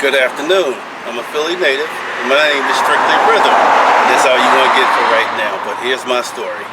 Good afternoon. I'm a Philly native, and my name is Strictly Rhythm. That's all you're going to get for right now, but here's my story.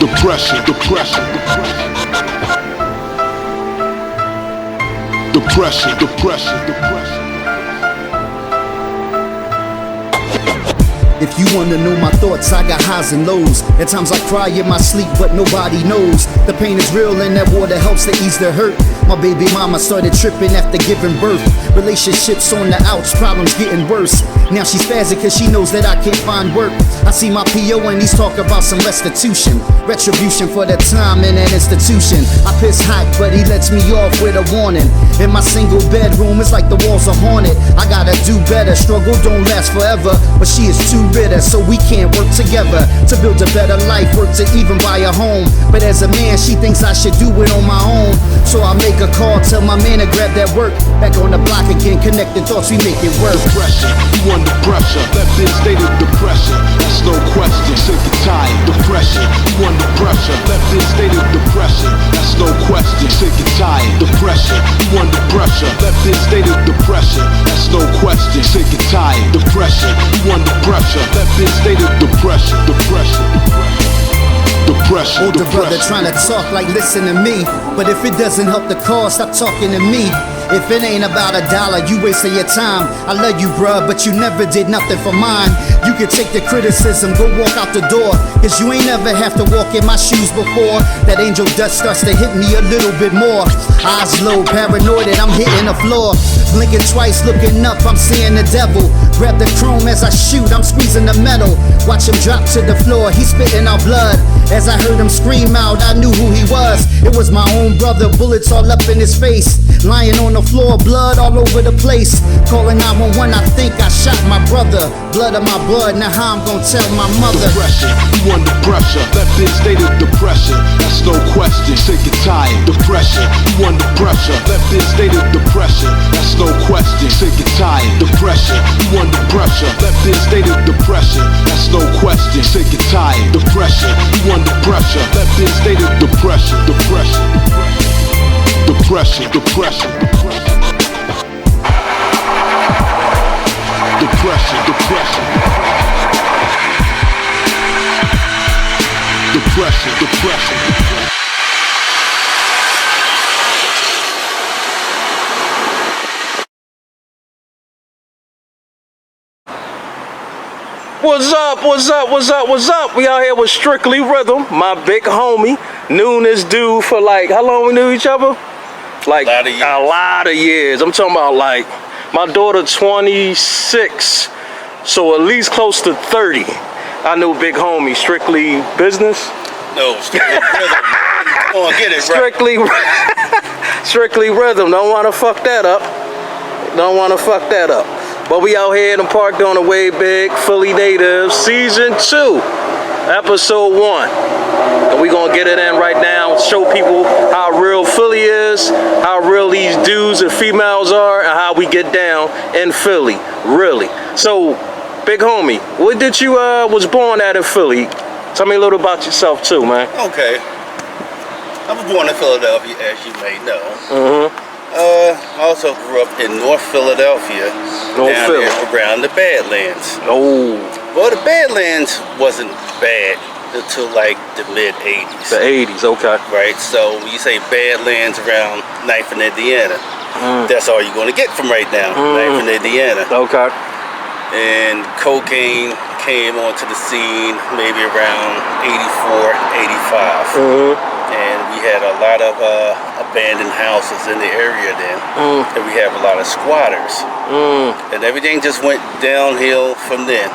Depression. If you wanna know my thoughts, I got highs and lows. At times I cry in my sleep, but nobody knows. The pain is real and that water helps to ease the hurt. My baby mama started tripping after giving birth. Relationships on the outs, problems getting worse. Now she's spazzing cause she knows that I can't find work. I see my PO and he's talk about some restitution. Retribution for the time in that institution. I piss hot, but he lets me off with a warning. In my single bedroom, it's like the walls are haunted. I gotta do better, struggle don't last forever. But she is too bitter, so we can't work together to build a better life, work to even buy a home. But as a man, she thinks I should do it on my own. So I make a call, tell my man to grab that work. Back on the block again, connecting thoughts, we make it work. Depression, you under pressure, left in state of depression. That's no question, sick and tired. Depression, you under pressure, left in state of depression. That's no question, sick and tired. Depression, you under pressure, left in state of depression. That's no question, sick and tired. Depression, you under pressure, left in state of depression. Older brother trying to talk like listen to me, but if it doesn't help the cause, stop talking to me. If it ain't about $1, you wasting your time. I love you, bruh, but you never did nothing for mine. You can take the criticism, go walk out the door, cause you ain't never have to walk in my shoes before. That angel dust starts to hit me a little bit more. Eyes low, paranoid, and I'm hitting the floor. Blinking twice, looking up, I'm seeing the devil. Grab the chrome as I shoot, I'm squeezing the metal. Watch him drop to the floor, he's spitting out blood. As I heard him scream out, I knew who he was. It was my own brother, bullets all up in his face. Lying on the floor, blood all over the place. Calling 911, I think I shot my brother. Blood of my blood, now how I'm gonna tell my mother. Depression, you under pressure, left in state of depression. That's no question, sick and tired. Depression, you under pressure, left in state of depression. That's no question, sick and tired. Depression, you under pressure, left in state of depression. That's no question, sick and tired. Depression, you under pressure, left in state of depression. Depression. What's up? We out here with Strictly Rhythm, my big homie. Knew this dude for like, how long we knew each other? Like a lot of years. I'm talking about like, my daughter 26, so at least close to 30. I knew big homie, Strictly Business? No, Strictly Rhythm. Come on, get it right. Strictly Rhythm, don't want to fuck that up. But we out here in the park doing a way big Philly Native Season 2, Episode 1. And we gonna get it in right now, show people how real Philly is, how real these dudes and females are, and how we get down in Philly, really. So, big homie, what did you, was born at in Philly? Tell me a little about yourself too, man. Okay. I was born in Philadelphia, as you may know. I also grew up in North Philadelphia, down there around the Badlands. Oh. Well, the Badlands wasn't bad until like the mid-'80s. The 80s, okay. Right, so when you say Badlands around Knife and Indiana, that's all you're going to get from right now, Knife and Indiana. Okay. And cocaine came onto the scene maybe around 84, 85. And we had a lot of abandoned houses in the area then. And we have a lot of squatters. And everything just went downhill from then.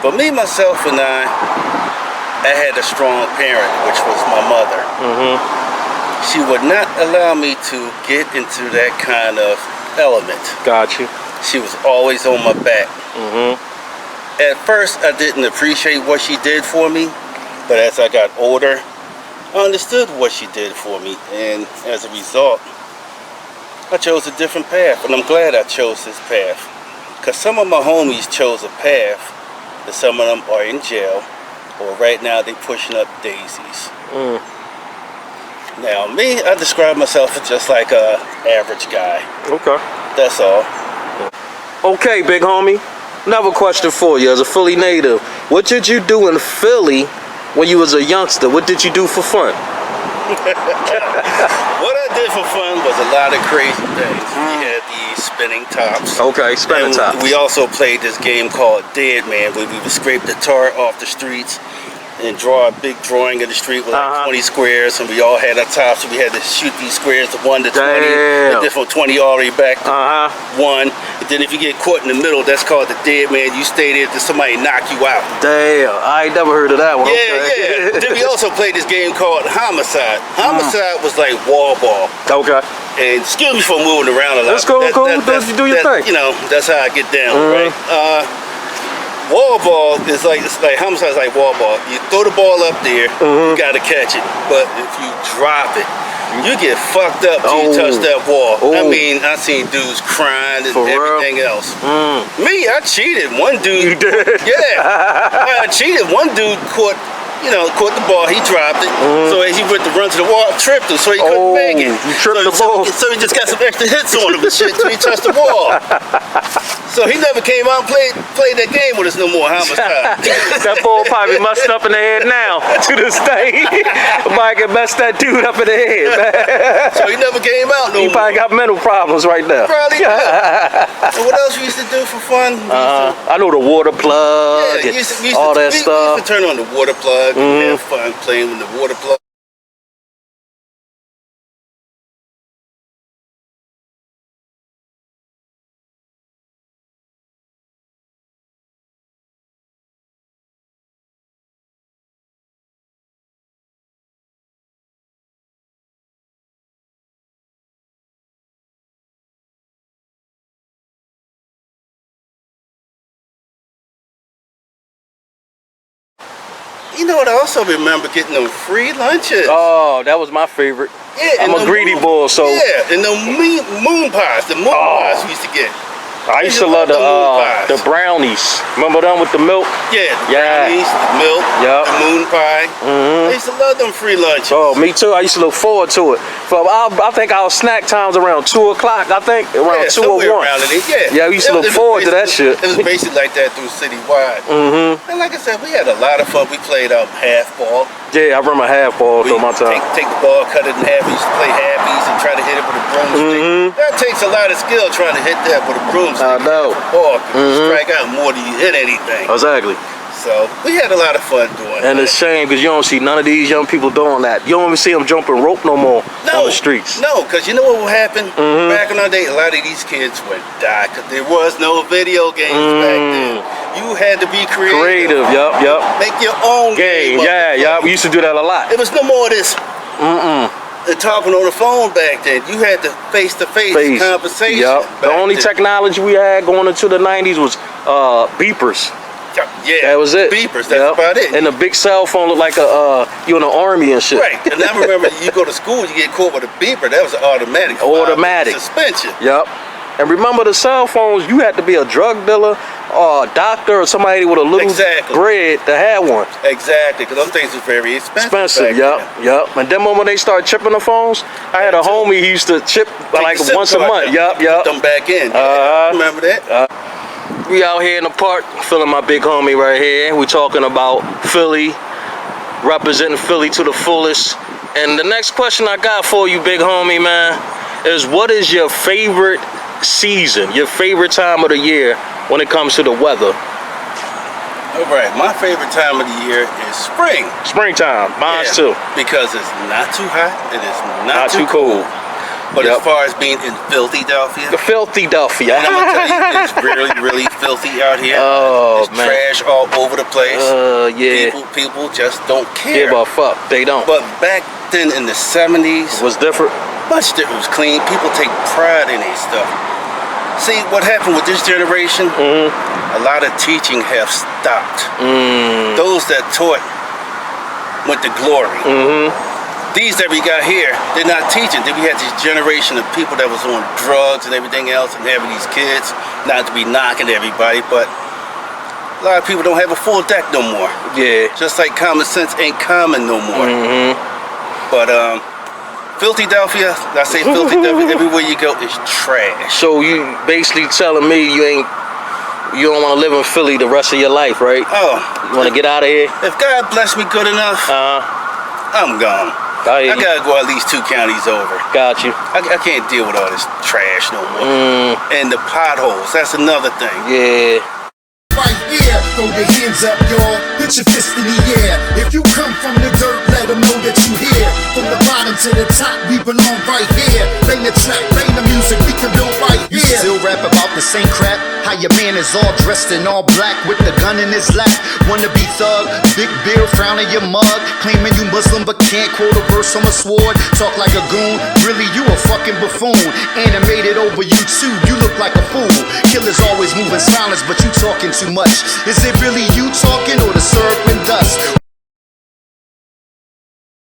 But me, myself, and I had a strong parent, which was my mother. She would not allow me to get into that kind of element. Got you. She was always on my back. At first, I didn't appreciate what she did for me, but as I got older, I understood what she did for me, and as a result, I chose a different path, and I'm glad I chose this path. Because some of my homies chose a path, and some of them are in jail, or right now they pushing up daisies. Now, me, I describe myself as just like a average guy. Okay. That's all. Okay, big homie. Another question for you as a Philly native. What did you do in Philly when you was a youngster? What did you do for fun? What I did for fun was a lot of crazy things. We had these spinning tops. Okay, spinning And tops. We also played this game called Dead Man, where we would scrape the tar off the streets and draw a big drawing of the street with like 20 squares, and we all had our tops, so we had to shoot these squares to 1 to 20, and then from 20 all the way back to 1. And then if you get caught in the middle, that's called the Dead Man. You stay there till somebody knock you out. Damn, I ain't never heard of that one. Yeah. Then we also played this game called Homicide. Homicide was like wall ball. Okay. And excuse me for moving around a lot. Let's go, do your thing. You know, that's how I get down, right? Wall ball is like, it's like homicide is like wall ball. You throw the ball up there, you gotta catch it. But if you drop it, you get fucked up till you touch that wall. I mean, I seen dudes crying and everything else. Me, I cheated. One dude. You did? Yeah. I cheated. One dude caught the ball, he dropped it. So as he went to run to the wall, tripped him, so he couldn't make it. You tripped the ball. So he just got some extra hits on him and shit till he touched the wall. So he never came out and played that game with us no more, Homicide. That ball probably messed up in the head now, to this day. Mike can mess that dude up in the head, man. So he never came out no more. He probably got mental problems right now. Probably did. And what else we used to do for fun? I know the water plug and all that stuff. We used to turn on the water plug and have fun playing with the water plug. You know what? I also remember getting them free lunches. Oh, that was my favorite. Yeah, I'm a greedy boy, so. Yeah, and the moon pies. The moon pies we used to get. I used to love the brownies. Remember them with the milk? Yeah, the brownies, the milk, the moon pie. I used to love them free lunches. Oh, me too. I used to look forward to it. I think our snack times around 2 o'clock. I think around 2 or 1. Yeah, we used to look forward to that shit. It was basically like that through citywide. And like I said, we had a lot of fun. We played half ball. Yeah, I remember half ball through my time. Take the ball, cut it in half. We used to play halfies and try to hit it with a broomstick. That takes a lot of skill trying to hit that with a broomstick. I know. Ball, you strike out more than you hit anything. Exactly. So we had a lot of fun doing that. And it's a shame because you don't see none of these young people doing that. You don't even see them jumping rope no more on the streets. No, because you know what will happen? Back in our day, a lot of these kids would die because there was no video games back then. You had to be creative. Yup. Make your own game. Yeah. We used to do that a lot. There was no more of this. Talking on the phone back then. You had to face-to-face conversation. The only technology we had going into the 90s was beepers. Yeah, that was it. Beepers, that's about it. And the big cell phone looked like you in the army and shit. Right, and I remember you go to school, you get caught with a beeper. That was an automatic. Automatic. Suspension. Yep. And remember the cell phones, you had to be a drug dealer or a doctor or somebody with a little bread to have one. Exactly, because those things were very expensive. Yep. And then when they started chipping the phones, I had a homie he used to chip like once a month. Yep. Put them back in. Remember that? We out here in the park, feeling my big homie right here. We talking about Philly, representing Philly to the fullest. And the next question I got for you, big homie, man, is what is your favorite season, your favorite time of the year when it comes to the weather? All right, my favorite time of the year is spring. Springtime, mine too. Because it's not too hot, it is not too cold. But as far as being in Philadelphia, I'm gonna tell you, it's really filthy out here. Oh, There's trash all over the place. People just don't care. Give a fuck, they don't. But back then in the 70s, it was different. Much different. It was clean. People take pride in their stuff. See, what happened with this generation, a lot of teaching have stopped. Those that taught went to glory. these that we got here, they're not teaching. Then we had this generation of people that was on drugs and everything else and having these kids, not to be knocking everybody, but a lot of people don't have a full deck no more. Yeah. Just like common sense ain't common no more. But Philadelphia, I say Philadelphia, everywhere you go is trash. So you basically telling me you don't want to live in Philly the rest of your life, right? Oh. You want to get out of here? If God bless me good enough, I'm gone. I gotta go at least 2 counties over. Got you. I can't deal with all this trash no more. And the potholes, that's another thing. Yeah. Right here, throw your hands up, y'all. Put your fist in the air. If you come from the dirt, let them know that you here. From the bottom to the top, we belong right here. Bang the track, bang the music, we can build right here. You still rap about the same crap? How your man is all dressed in all black with the gun in his lap. Wanna be thug, big beer, frown in your mug. Claiming you Muslim but can't quote a verse on a sword. Talk like a goon, really you a fucking buffoon. Animated over YouTube, you look like a fool. Killers always moving silence, but you talking too much. Is it really you talking or the syrup and dust?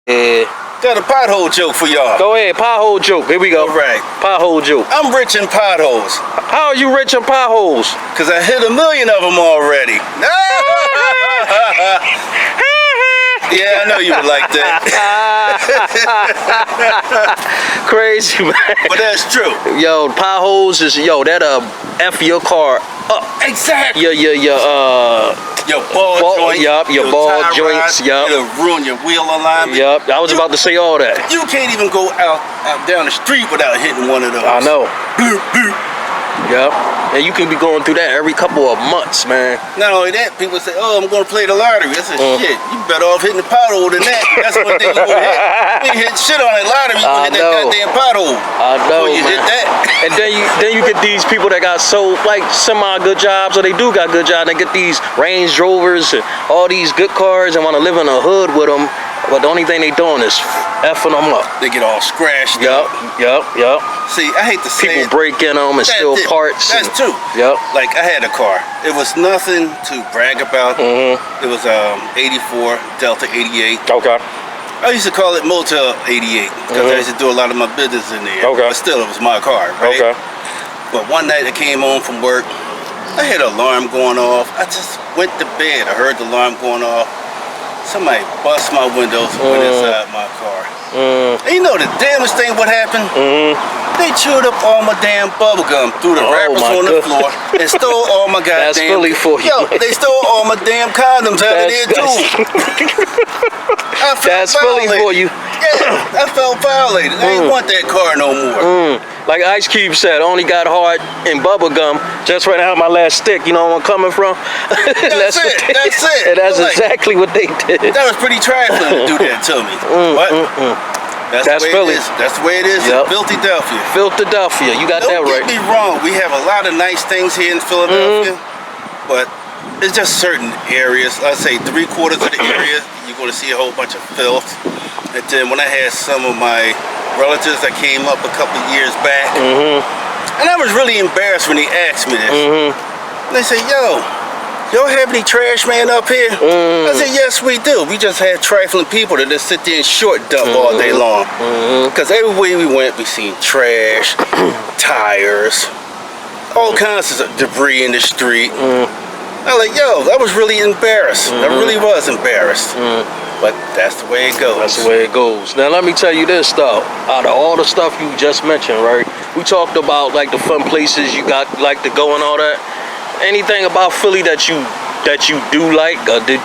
Yeah. Got a pothole joke for y'all. Go ahead, pothole joke. Here we go. All right. Pothole joke. I'm rich in potholes. How are you rich in potholes? Because I hit 1 million of them already. Yeah, I know you would like that. Crazy, man. But that's true. Yo, potholes is, that'll F your car up. Exactly. Your ball joints. Yup, your ball joints. Yup. It'll ruin your wheel alignment. Yup, I was about to say all that. You can't even go out down the street without hitting one of those. I know. Bloop, bloop. Yep. And you can be going through that every couple of months, man. Not only that, people say, oh, I'm going to play the lottery. I said, shit, you better off hitting the pothole than that. That's one thing you're going to hit. You ain't hit shit on that lottery, you're going to hit that goddamn pothole. I know, before you hit that. And then you get these people that got so, like, semi-good jobs, or they do got good jobs. They get these Range Rovers and all these good cars and want to live in a hood with them. But the only thing they doing is effing them up. They get all scratched up. Yup. See, I hate to say people break in them and steal parts. That's true. Yep. Like, I had a car. It was nothing to brag about. It was 84 Delta 88. Okay. I used to call it Motel 88 because I used to do a lot of my business in there. Okay. But still, it was my car, right? Okay. But one night I came home from work. I had an alarm going off. I just went to bed. I heard the alarm going off. Somebody bust my windows and went inside my car. And you know the damnest thing what happened? They chewed up all my damn bubble gum, threw the wrappers on the floor, and stole all my goddamn... That's Philly for you. Yo, they stole all my damn condoms out of there too. That's Philly for you. Yeah, I felt violated. I ain't want that car no more. Like Ice Cube said, only got hard in bubble gum just right out my last stick. You know where I'm coming from? That's it. That's it. And that's exactly what they did. That was pretty trifling to do that to me. But that's the way Philly. it is. That's the way it is in Philadelphia. Philadelphia, you got that right. Don't get me wrong. We have a lot of nice things here in Philadelphia, but it's just certain areas. I'd say 3/4 of the area, you're going to see a whole bunch of filth. And then when I had some of my relatives that came up a couple of years back, and I was really embarrassed when they asked me this. And they say, yo, y'all have any trash man up here? I said, yes, we do. We just have trifling people that just sit there and short dump all day long. Because everywhere we went, we seen trash, tires, all kinds of debris in the street. I was like, yo, I was really embarrassed. I really was embarrassed. But that's the way it goes. That's the way it goes. Now let me tell you this though. Out of all the stuff you just mentioned, right? We talked about like the fun places you got like to go and all that. Anything about Philly that you do like, or did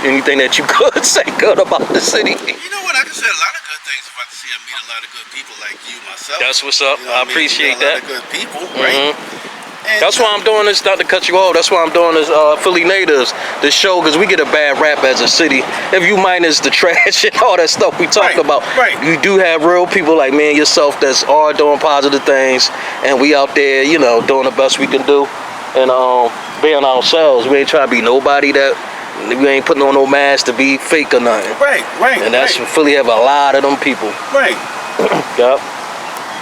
anything that you could say good about the city? You know what? I can say a lot of good things if I can see I meet a lot of good people like you myself. That's what's up. You know I appreciate that. A lot of good people, right? And that's why I'm doing this, not to cut you off, that's why I'm doing this Philly Natives, this show, because we get a bad rap as a city. If you minus the trash and all that stuff we talk about, you do have real people like me and yourself that's all doing positive things, and we out there, you know, doing the best we can do, and being ourselves. We ain't trying to be nobody that, we ain't putting on no mask to be fake or nothing. And that's Philly have a lot of them people. Yup.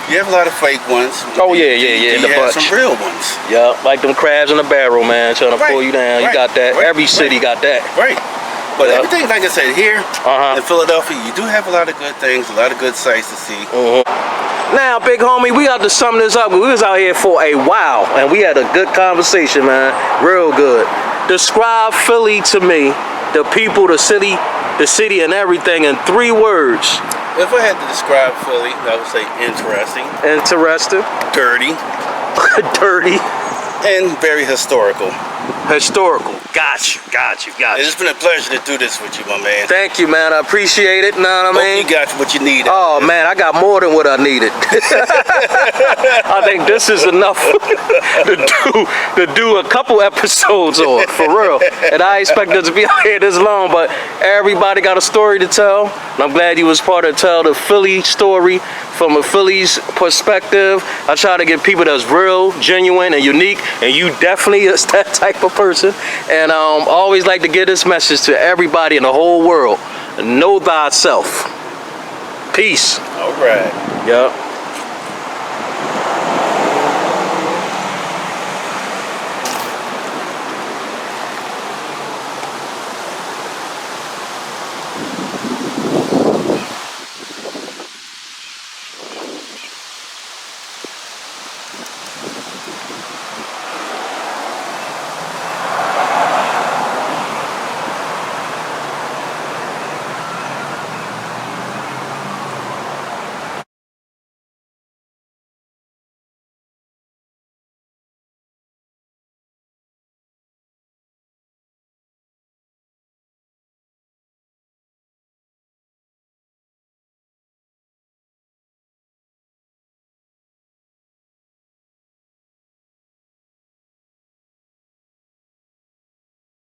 You have a lot of fake ones. Oh yeah, in the bunch. Some real ones. Yeah, like them crabs in a barrel, man, trying to pull you down. You got that. Every city got that. But everything, like I said, here Uh-huh. in Philadelphia, you do have a lot of good things, a lot of good sights to see. Now, big homie, we got to sum this up. We was out here for a while, and we had a good conversation, man. Real good. Describe Philly to me, the people, the city, and everything in 3 words. If I had to describe Philly, I would say interesting, Interesting, dirty, dirty, and very historical. historical. Got you. It's been a pleasure to do this with you, my man. Thank you, man. I appreciate it. Know what I Hope mean? you got what you needed. Oh man, I got more than what I needed. I think this is enough to do a couple episodes on, for real. And I expect us to be out here this long, but everybody got a story to tell. And I'm glad you was part of Tell the Philly story from a Philly's perspective. I try to get people that's real, genuine, and unique, and you definitely is that type of person. And I always like to give this message to everybody in the whole world. Know thyself. Peace. All right. Yup.